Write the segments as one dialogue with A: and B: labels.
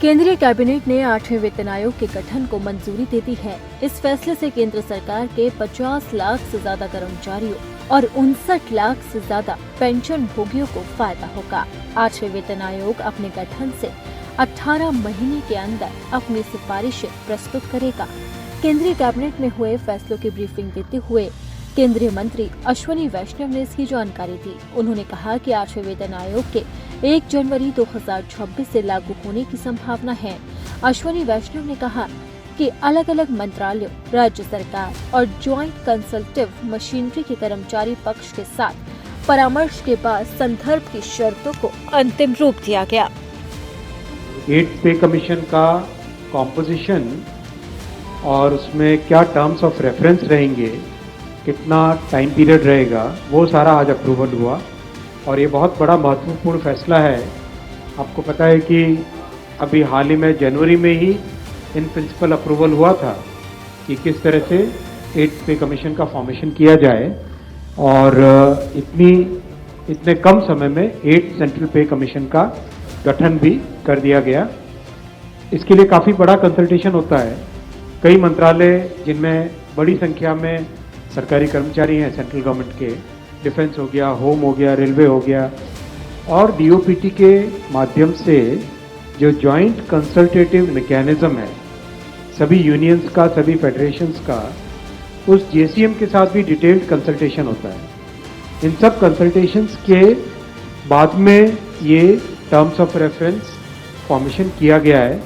A: केंद्रीय कैबिनेट ने 8वें वेतन आयोग के गठन को मंजूरी दे दी है। इस फैसले से केंद्र सरकार के 50 लाख से ज्यादा कर्मचारियों और 59 लाख से ज्यादा पेंशन भोगियों को फायदा होगा। 8वें वेतन आयोग अपने गठन से 18 महीने के अंदर अपनी सिफारिशें प्रस्तुत करेगा। केंद्रीय कैबिनेट में हुए फैसलों की ब्रीफिंग देते हुए केंद्रीय मंत्री अश्विनी वैष्णव ने इसकी जानकारी दी। उन्होंने कहा कि 8वें वेतन आयोग के 1 जनवरी 2026 से लागू होने की संभावना है। अश्विनी वैष्णव ने कहा कि अलग अलग मंत्रालयों, राज्य सरकार और ज्वाइंट कंसल्टिव मशीनरी के कर्मचारी पक्ष के साथ परामर्श के बाद संदर्भ की शर्तों को अंतिम रूप दिया गया।
B: 8th पे कमीशन का कॉम्पोजिशन और उसमें क्या टर्म्स ऑफ रेफरेंस रहेंगे, कितना टाइम पीरियड रहेगा, वो सारा आज अप्रूवल हुआ और ये बहुत बड़ा महत्वपूर्ण फैसला है। आपको पता है कि अभी हाल ही में जनवरी में ही इन प्रिंसिपल अप्रूवल हुआ था कि किस तरह से 8th पे कमीशन का फॉर्मेशन किया जाए और इतने कम समय में 8th सेंट्रल पे कमीशन का गठन भी कर दिया गया। इसके लिए काफ़ी बड़ा कंसल्टेशन होता है। कई मंत्रालय जिनमें बड़ी संख्या में सरकारी कर्मचारी हैं सेंट्रल गवर्नमेंट के, डिफेंस हो गया, होम हो गया, रेलवे हो गया, और डीओपीटी के माध्यम से जो जॉइंट कंसल्टेटिव मैकेनिज्म है सभी यूनियंस का, सभी फेडरेशंस का, उस जेसीएम के साथ भी डिटेल्ड कंसल्टेशन होता है। इन सब कंसल्टेशंस के बाद में ये टर्म्स ऑफ रेफरेंस फॉर्मेशन किया गया है।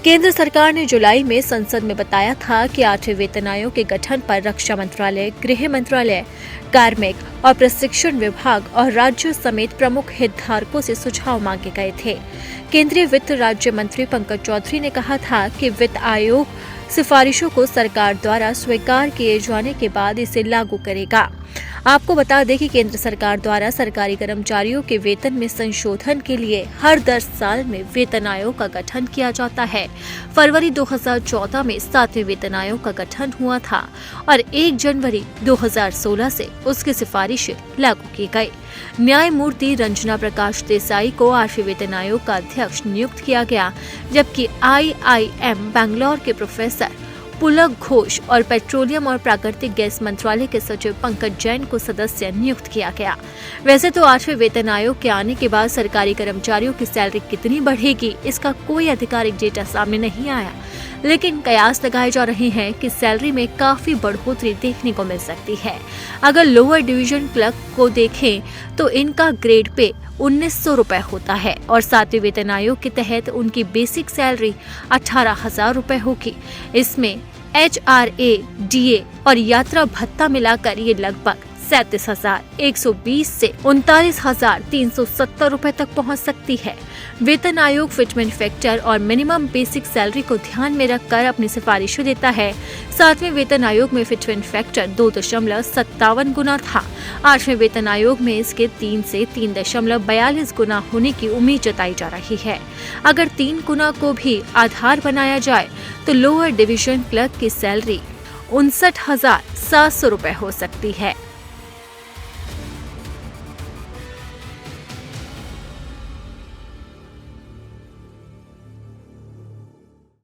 A: केंद्र सरकार ने जुलाई में संसद में बताया था कि 8वें वेतन आयोग के गठन पर रक्षा मंत्रालय, गृह मंत्रालय, कार्मिक और प्रशिक्षण विभाग और राज्यों समेत प्रमुख हितधारकों से सुझाव मांगे गए थे। केंद्रीय वित्त राज्य मंत्री पंकज चौधरी ने कहा था कि वित्त आयोग सिफारिशों को सरकार द्वारा स्वीकार किए जाने के बाद इसे लागू करेगा। आपको बता दें कि केंद्र सरकार द्वारा सरकारी कर्मचारियों के वेतन में संशोधन के लिए हर 10 साल में वेतन आयोग का गठन किया जाता है। फरवरी 2014 में 7वें वेतन आयोग का गठन हुआ था और 1 जनवरी 2016 से उसकी सिफारिशें लागू की गई। न्यायमूर्ति रंजना प्रकाश देसाई को 8वें वेतन आयोग का अध्यक्ष नियुक्त किया गया, जबकि IIM बैंगलोर के प्रोफेसर पुलक घोष और पेट्रोलियम और प्राकृतिक गैस मंत्रालय के सचिव पंकज जैन को सदस्य नियुक्त किया गया। वैसे तो 8वें वेतन आयोग के आने के बाद सरकारी कर्मचारियों की सैलरी कितनी बढ़ेगी, इसका कोई आधिकारिक डेटा सामने नहीं आया, लेकिन कयास लगाए जा रहे हैं कि सैलरी में काफी बढ़ोतरी देखने को मिल सकती है। अगर लोअर डिवीजन क्लर्क को देखें तो इनका ग्रेड पे 1900 रुपए होता है और 7वें वेतन आयोग के तहत उनकी बेसिक सैलरी 18,000 रुपए होगी। इसमें HRA, DA और यात्रा भत्ता मिलाकर ये लगभग 37,120 से 39,370 रुपए तक पहुंच सकती है। वेतन आयोग फिटमेंट फैक्टर और मिनिमम बेसिक सैलरी को ध्यान में रखकर अपनी सिफारिशें देता है। 7वें वेतन आयोग में फिटमेंट फैक्टर 2.57 गुना था। 8वें वेतन आयोग में इसके 3 से 3.42 गुना होने की उम्मीद जताई जा रही है। अगर 3 गुना को भी आधार बनाया जाए तो लोअर डिवीजन क्लर्क की सैलरी 59,700 रुपए हो सकती है।